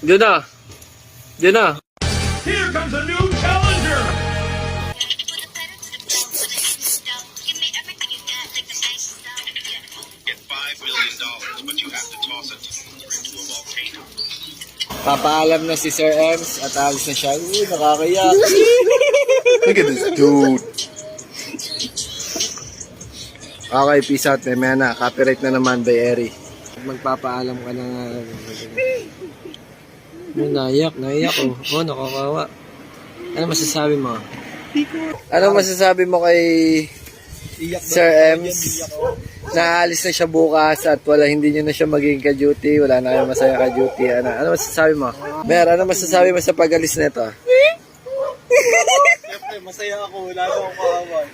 Diyan na. Diyan na. Here comes a new challenger! Get $5 million, but you have to toss it into a volcano. Papaalam na si Sir Ems at alis na siya. Uy, nakakayak. Look at this dude. Okay, peace out. May na. Copyright na naman by Eri. Magpapaalam ka na nga. Naiyak oh. Oh, nakakawa. Ano masasabi mo? Ano masasabi mo kay Sir Ems? Naalis na siya bukas at hindi niya na siya magiging ka-duty. Wala na kayong masaya ka-duty. Ano masasabi mo? Mer, ano masasabi mo sa pag-alis nito? Siyempre, masaya ako. Wala na akong kaaway.